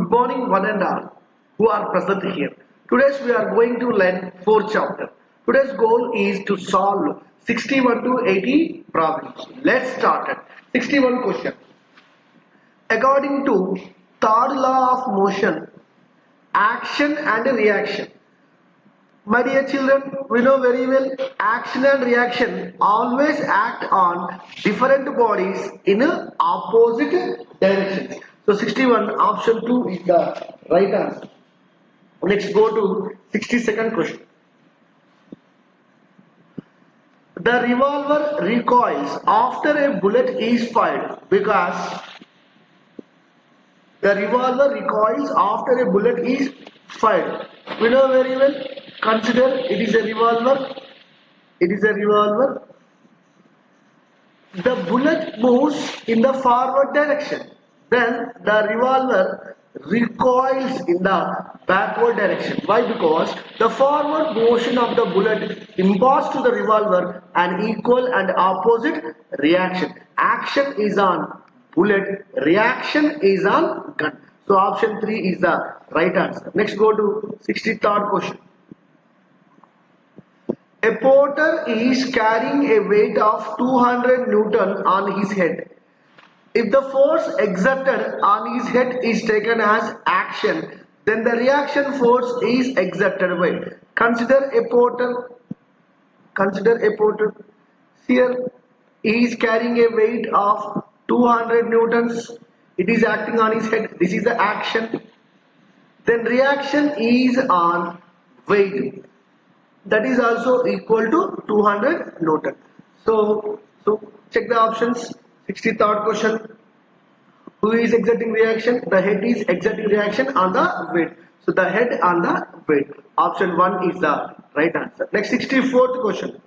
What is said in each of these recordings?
Good morning, one and all who are present here. Today we are going to learn 4th chapter. Today's goal is to solve 61 to 80 problems. Let's start it. 61 question. According to third law of motion, action and reaction. My dear children, we know very well action and reaction always act on different bodies in opposite directions. So 61 option 2 is the right answer. Let's go to 62nd question. The revolver recoils after a bullet is fired because the revolver recoils after a bullet is fired. We know very well. Consider it is a revolver. It is a revolver. The bullet moves in the forward direction. Then the revolver recoils in the backward direction. Why? Because the forward motion of the bullet imparts to the revolver an equal and opposite reaction. Action is on bullet, reaction is on gun. So option 3 is the right answer. Next go to 63rd question. A porter is carrying a weight of 200 Newton on his head. If the force exerted on his head is taken as action, then the reaction force is exerted by. Consider a porter. Consider a porter. Here he is carrying a weight of 200 newtons. It is acting on his head. This is the action. Then reaction is on weight. That is also equal to 200 Newton. So check the options. 63rd question. Who is exerting reaction? The head is exerting reaction on the weight. So the head on the weight. Option 1 is the right answer. Next 64th question.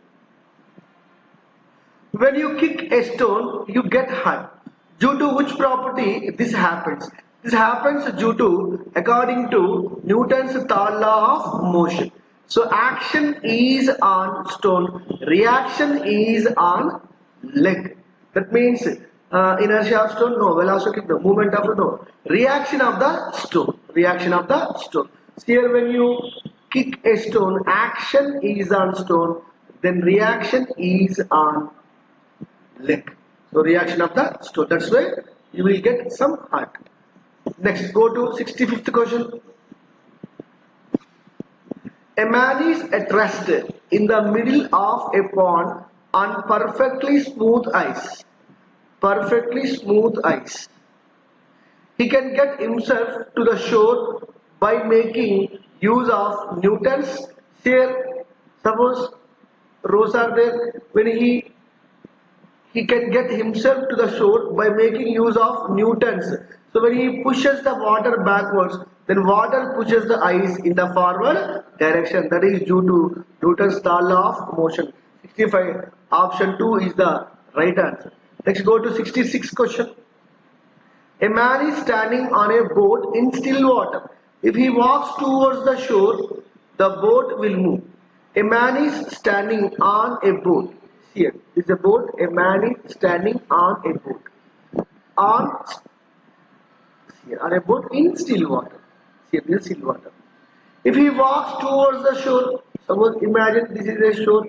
When you kick a stone, you get hurt. Due to which property this happens? This happens due to, according to Newton's third law of motion. So action is on stone, reaction is on leg. That means inertia of stone, no. Velocity, no. Movement of no. Reaction of the stone. Reaction of the stone. So here when you kick a stone, action is on stone, then reaction is on leg. So reaction of the stone. That's why you will get some hurt. Next, go to 65th question. A man is at rest in the middle of a pond on perfectly smooth ice. Perfectly smooth ice. He can get himself to the shore by making use of Newton's. Here, suppose rows are there. When he can get himself to the shore by making use of Newton's. So when he pushes the water backwards, then water pushes the ice in the forward direction. That is due to Newton's third law of motion. 65. Option 2 is the right answer. Next go to 66th question. A man is standing on a boat in still water. If he walks towards the shore, the boat will move. A man is standing on a boat. Here is a boat. A man is standing on a boat. On a boat in still water. Here is still water. If he walks towards the shore, suppose imagine this is a shore.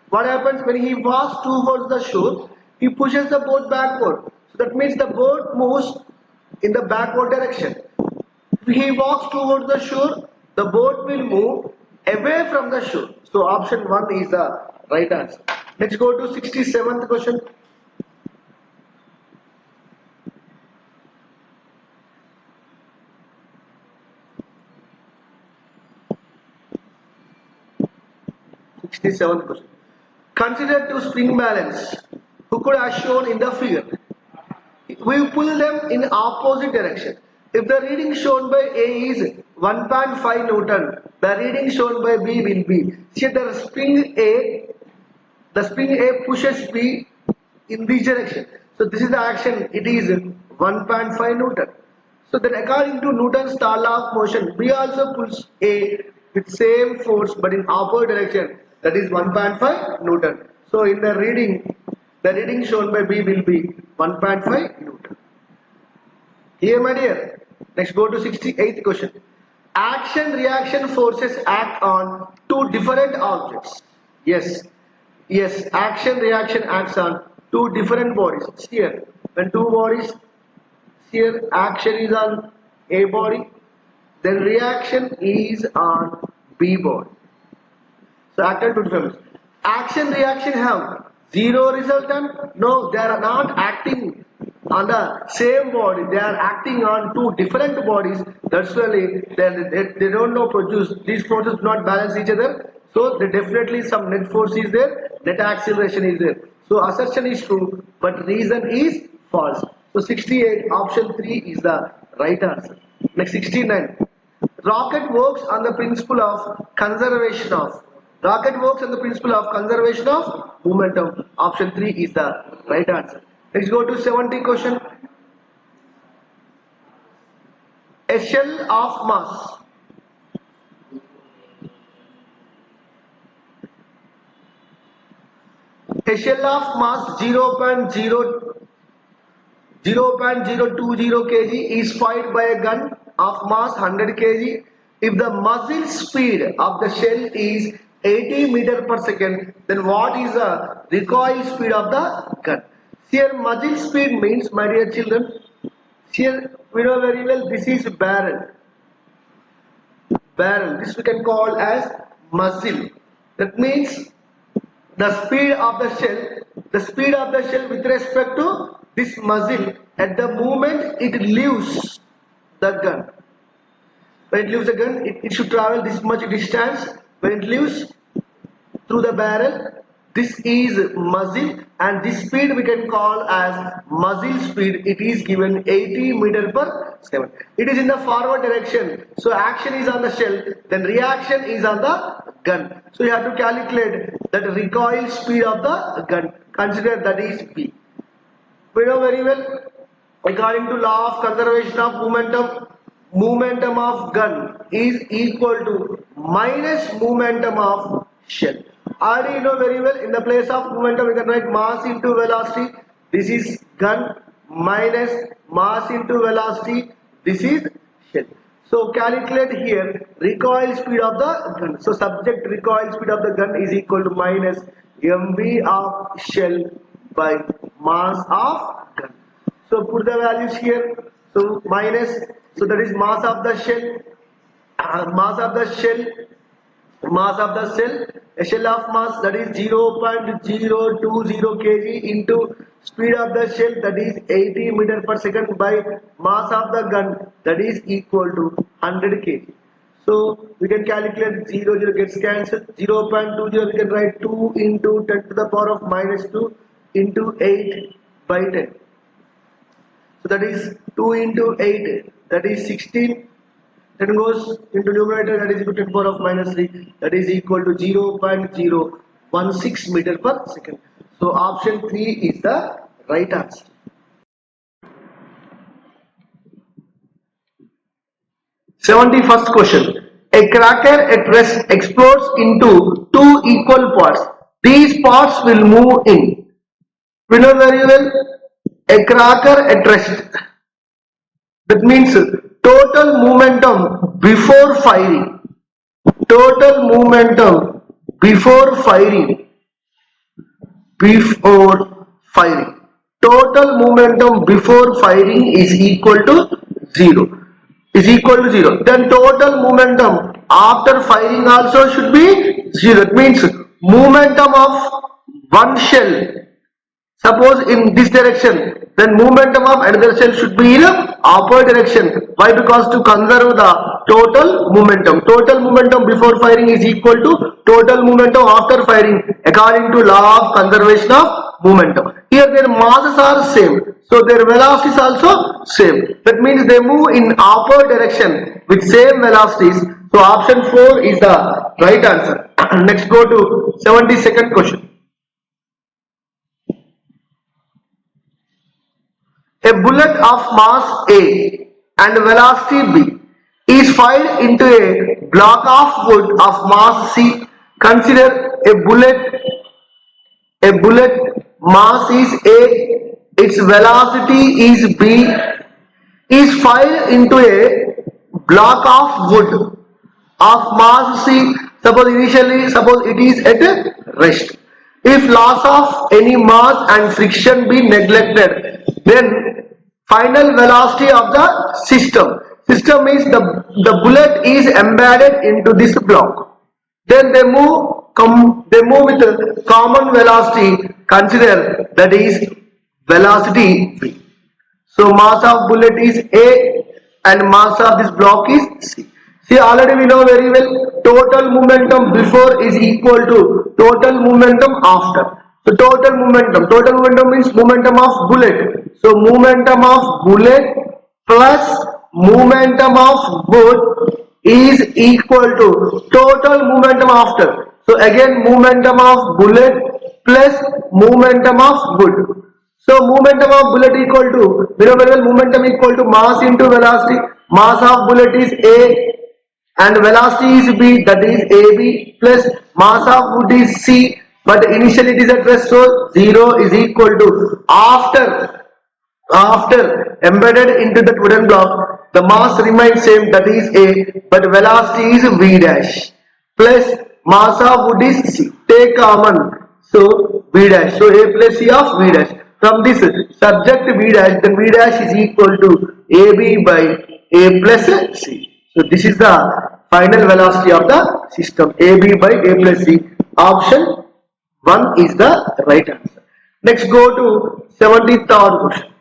What happens when he walks towards the shore? He pushes the boat backward. So that means the boat moves in the backward direction. If he walks towards the shore, the boat will move away from the shore. So option 1 is the right answer. Let's go to 67th question. Question. Consider two spring balance hooked as shown in the figure. We pull them in opposite direction. If the reading shown by A is 1.5 Newton, the reading shown by B will be. See the spring A pushes B in this direction. So this is the action. It is 1.5 Newton. So then according to Newton's third law of motion, B also pulls A with same force but in opposite direction. That is 1.5 Newton. So in the reading shown by B will be 1.5 Newton. Here my dear, Next, go to 68th question. Action reaction forces act on two different objects. Yes, yes, action reaction acts on two different bodies. Here, when two bodies, here action is on A body, then reaction is on B body. So action two different. Action reaction have zero resultant? No, they are not acting on the same body. They are acting on two different bodies. That's why they don't know produce. These forces do not balance each other. So they definitely some net force is there, net acceleration is there. So assertion is true, but reason is false. So 68 option 3 is the right answer. Next 69. Rocket works on the principle of conservation of. Rocket works on the principle of conservation of momentum. Option 3 is the right answer. Let's go to 70 question. A shell of mass. A shell of mass 0.020 kg is fired by a gun of mass 100 kg. If the muzzle speed of the shell is 80 meter per second, then what is the recoil speed of the gun? Here muzzle speed means, my dear children, here we know very well this is barrel. Barrel, this we can call as muzzle. That means the speed of the shell with respect to this muzzle at the moment it leaves the gun. When it leaves the gun, it should travel this much distance. When it leaves through the barrel, this is muzzle, and this speed we can call as muzzle speed. It is given 80 meter per second. It is in the forward direction. So action is on the shell, then reaction is on the gun. So you have to calculate that recoil speed of the gun. Consider that is P. We know very well, according to law of conservation of momentum, momentum of gun is equal to minus momentum of shell. Already you know very well, in the place of momentum we can write mass into velocity. This is gun minus mass into velocity. This is shell. So calculate here recoil speed of the gun. So subject recoil speed of the gun is equal to minus mv of shell by mass of gun. So put the values here. So minus, so that is mass of the shell, a shell of mass that is 0.020 kg into speed of the shell that is 80 meter per second by mass of the gun that is equal to 100 kg. So we can calculate 0 gets cancelled, 0.20 we can write 2 into 10 to the power of minus 2 into 8 by 10. So that is 2 into 8, that is 16. Then goes into numerator, that is equal to 10 power of minus 3, that is equal to 0.016 meter per second. So option 3 is the right answer. _71 question. A cracker at rest explodes into two equal parts. These parts will move in. We know very well, a cracker at rest. That means total momentum before firing. Total momentum before firing. Total momentum before firing is equal to 0. Then total momentum after firing also should be 0. That means momentum of one shell. Suppose in this direction, then momentum of another shell should be in opposite direction. Why? Because to conserve the total momentum. Total momentum before firing is equal to total momentum after firing according to law of conservation of momentum. Here their masses are same, so their velocity is also same. That means they move in opposite direction with same velocities. So option 4 is the right answer. Next, go to 72nd question. A bullet of mass A and velocity B is fired into a block of wood of mass C. Consider a bullet mass is A, its velocity is B. is fired into a block of wood of mass c. Suppose it is at rest. If loss of any mass and friction be neglected, then final velocity of the system. System means the bullet is embedded into this block. Then they move with a common velocity. Consider that is velocity v. So mass of bullet is A and mass of this block is C. See, already we know very well total momentum before is equal to total momentum after. So total momentum means momentum of bullet. So momentum of bullet plus momentum of wood is equal to total momentum after. So again momentum of bullet plus momentum of wood. So momentum of bullet equal to, we know very well momentum equal to mass into velocity. Mass of bullet is A and velocity is B, that is AB, plus mass of wood is C, but initially it is at rest, so 0 is equal to after embedded into the wooden block, the mass remains same, that is A, but velocity is V dash, plus mass of wood is C. Take common, so V dash, so A plus C of V dash. From this subject V dash, then V dash is equal to AB by A plus C. So this is the final velocity of the system, AB by A plus C. Option 1 is the right answer. Next go to 73rd question.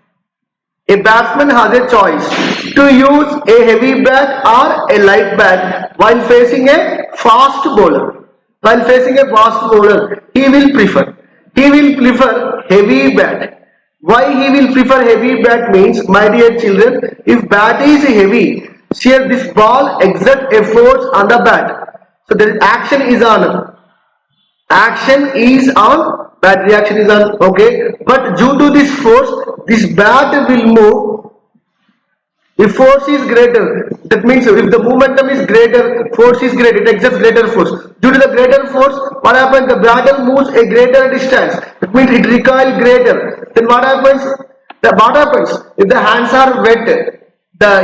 A batsman has a choice to use a heavy bat or a light bat while facing a fast bowler. While facing a fast bowler, he will prefer heavy bat. Why he will prefer heavy bat means, my dear children, if bat is heavy, here this ball exert a force on the bat. So there is action is on, bat reaction is on, okay. But due to this force, this bat will move. If force is greater, that means if the momentum is greater, force is greater, it exerts greater force. Due to the greater force, what happens? The battle moves a greater distance. That means it recoils greater. Then what happens? If the hands are wet,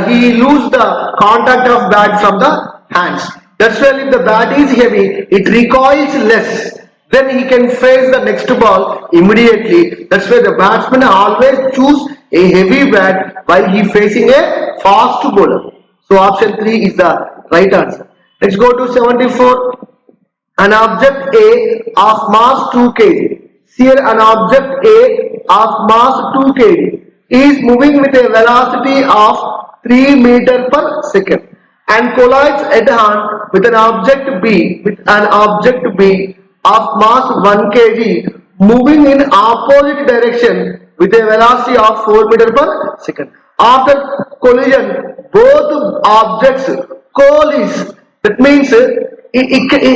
he lose the contact of bat from the hands. That's why if the bat is heavy, it recoils less. Then he can face the next ball immediately. That's why the batsman always choose a heavy bat while he facing a fast bowler. So option 3 is the right answer. Let's go to 74. An object A of mass 2 kg. Here an object A of mass 2 kg is moving with a velocity of 3 meter per second and collides head-on with an object B of mass 1 kg moving in opposite direction with a velocity of 4 meter per second. After collision, both objects collide. That means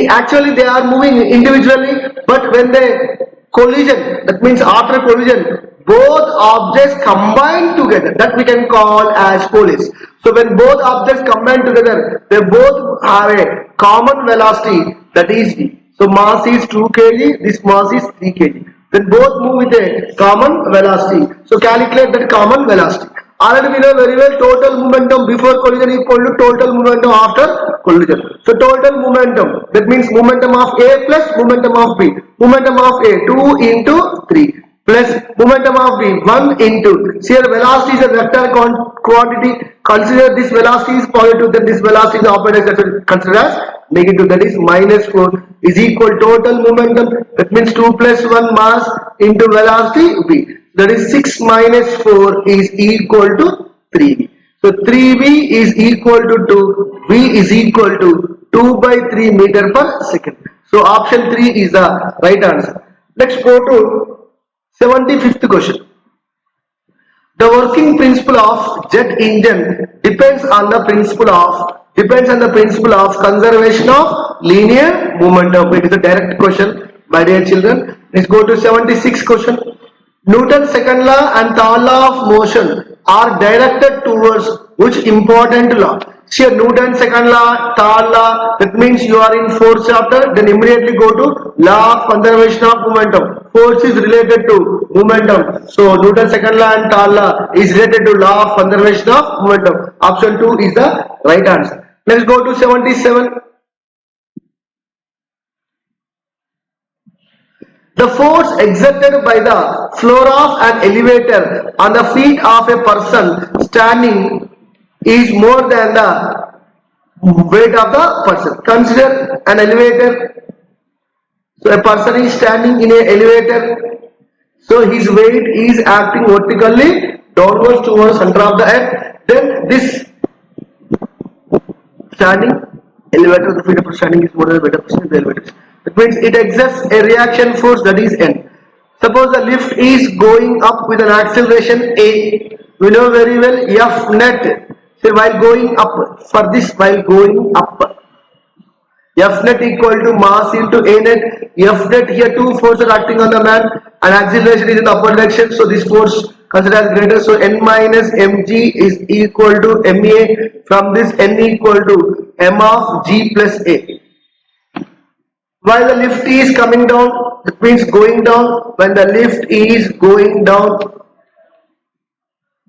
actually they are moving individually, but when they collision, that means after collision, both objects combine together, that we can call as collide. So when both objects combine together, they both have a common velocity, that is v. So mass is 2 kg, this mass is 3 kg. Then both move with a common velocity. So calculate that common velocity. Already we know very well total momentum before collision equal to total momentum after collision. So total momentum, that means momentum of A plus momentum of B. Momentum of A 2 into 3 plus momentum of B 1 into. Here velocity is a vector quantity. Consider this velocity is positive, then this velocity is opposite, consider as negative, that is minus 4 is equal total momentum, that means 2 plus 1 mass into velocity V. That is 6 minus 4 is equal to 3V. So 3V is equal to 2, V is equal to 2 by 3 meter per second. So option 3 is the right answer. Let's go to 75th question. The working principle of jet engine depends on the principle of conservation of linear momentum. It is a direct question, my dear children. Let's go to 76th question. Newton's second law and third law of motion are directed towards which important law? Here Newton's second law, third law, that means you are in fourth chapter, then immediately go to law of conservation of momentum. Force is related to momentum. So Newton's second law and third law is related to law of conservation of momentum. Option 2 is the right answer. Let's go to 77. The force exerted by the floor of an elevator on the feet of a person standing is more than the weight of the person. Consider an elevator. So a person is standing in an elevator. So his weight is acting vertically downwards towards center of the earth. Then this standing elevator, the feet of standing is more than the weight of the elevator. That means it exerts a reaction force, that is N. Suppose the lift is going up with an acceleration A. We know very well F net. So while going up, for this while going up, F net equal to mass into A net. F net, here two forces are acting on the man and acceleration is in the upward direction. So this force considered as greater. So N minus mg is equal to ma. From this N equal to m of g plus A. While the lift is coming down, it means going down. When the lift is going down,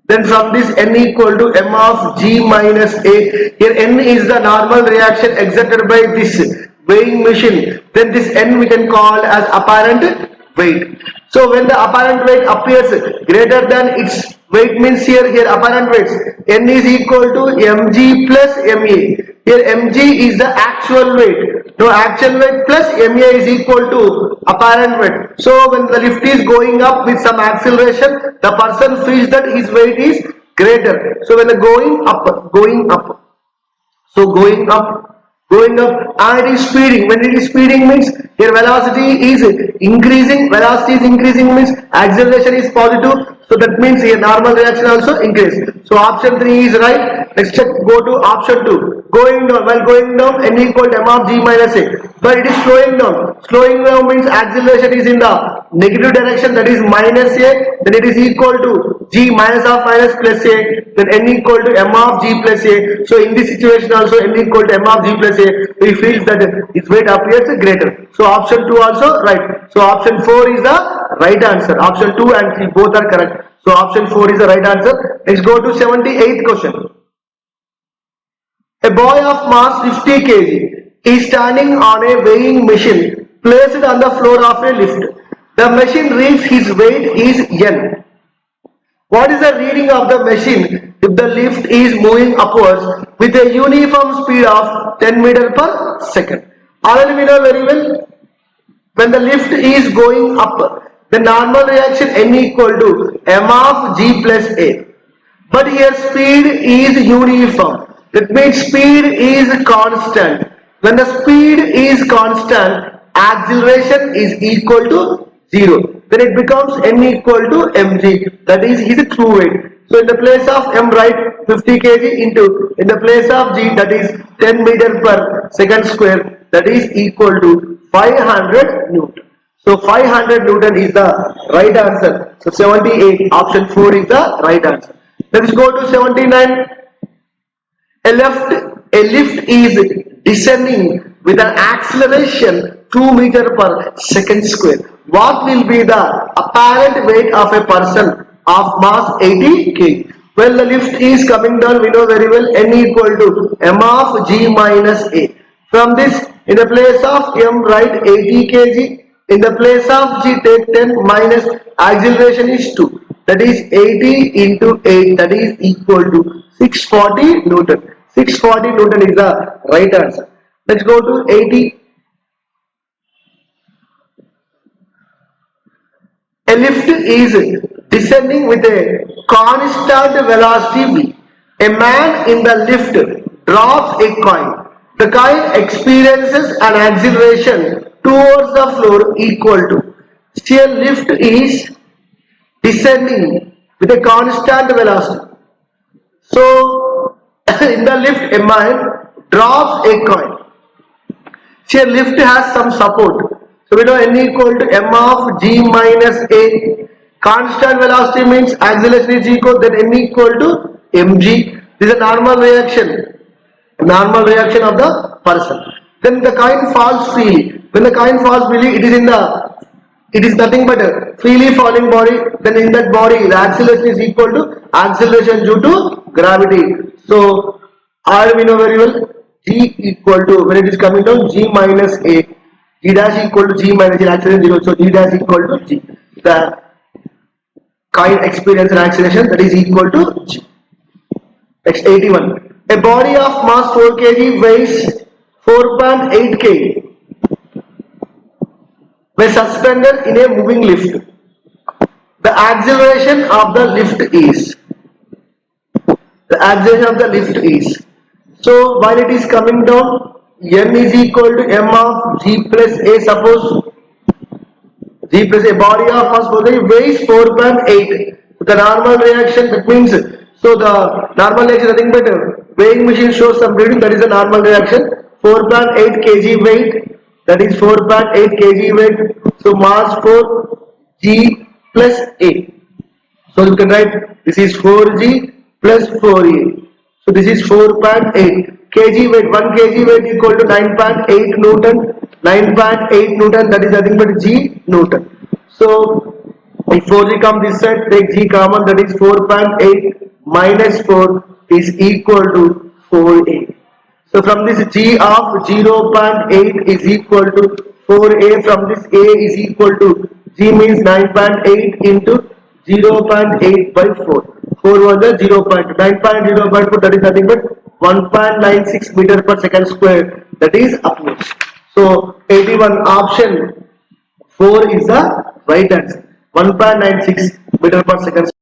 then from this N equal to m of g minus A. Here N is the normal reaction exerted by this weighing machine. Then this N we can call as apparent weight. So when the apparent weight appears greater than its weight, means here apparent weights, N is equal to mg plus ma. Here mg is the actual weight. No, actual weight plus ma is equal to apparent weight. So when the lift is going up with some acceleration, the person feels that his weight is greater. So when the going up, so going up and it is speeding. When it is speeding means here velocity is increasing. Velocity is increasing means acceleration is positive. So that means here normal reaction also increase. So option 3 is right. Next check, go to option 2. Going down, while going down N equal to m of g minus a. But it is slowing down. Slowing down means acceleration is in the negative direction, that is minus a. Then it is equal to g minus of minus plus a. Then N equal to m of g plus a. So in this situation also N equal to m of g plus a. We feel that its weight appears greater. So option 2 also right. So option 4 is the right answer. Option 2 and 3 both are correct. So option 4 is the right answer. Let's go to 78th question. A boy of mass 50 kg is standing on a weighing machine placed on the floor of a lift. The machine reads his weight is N. What is the reading of the machine if the lift is moving upwards with a uniform speed of 10 meter per second? Already we know very well, when the lift is going up, the normal reaction N equal to m of g plus a. But here speed is uniform. That means speed is constant. When the speed is constant, acceleration is equal to 0. Then it becomes N equal to mg. That is his true weight. So in the place of m write 50 kg into, in the place of g, that is 10 meter per second square, that is equal to 500 Newton. So 500 Newton is the right answer. So 78, option 4 is the right answer. Let's go to 79. A lift is descending with an acceleration 2 meter per second square. What will be the apparent weight of a person of mass 80 kg? Well, the lift is coming down, we know very well, N equal to m of g minus a. From this, in the place of m write 80 kg. In the place of g take 10 minus acceleration is 2. That is 80 into 8, that is equal to 640 Newton. 640 Newton is the right answer. Let's go to 80. A lift is descending with a constant velocity v. A man in the lift drops a coin. The coin experiences an acceleration towards the floor equal to. Here lift is descending with a constant velocity. So in the lift a man drops a coin. Here lift has some support. So we know N equal to m of g minus a. Constant velocity means acceleration is equal, then m equal to mg. This is a normal reaction of the person. Then the coin falls freely. When the coin falls freely, it is nothing but a freely falling body. Then in that body, the acceleration is equal to acceleration due to gravity. So all we know very well, g equal to, when it is coming down, g minus a, g dash equal to g minus a, acceleration 0. So g dash equal to g. The coin experience an acceleration that is equal to g. Next 81. A body of mass 4 kg weighs 4.8 kg when suspended in a moving lift. The acceleration of the lift is, so while it is coming down, m is equal to m of g plus a. Suppose g plus a, body of mass 4 kg weighs 4.8. The normal reaction, that means, so the normal reaction nothing but weighing machine shows some reading, that is a normal reaction. 4.8 kg weight, that is 4.8 kg weight. So mass 4 g plus a. So you can write this is 4g plus 4a. So this is 4.8 kg weight. 1 kg weight equal to 9.8 Newton. 9.8 Newton, that is nothing but g Newton. So if 4g comes this side, take g common, that is 4.8 minus 4 is equal to 4a. So from this g of 0.8 is equal to 4a. From this a is equal to, g means 9.8 into 0.8 by 4. 4 was the 9.0.4, that is nothing but 1.96 meter per second square, that is upwards. So 81, option 4 is the right answer. 1.96 meter per second.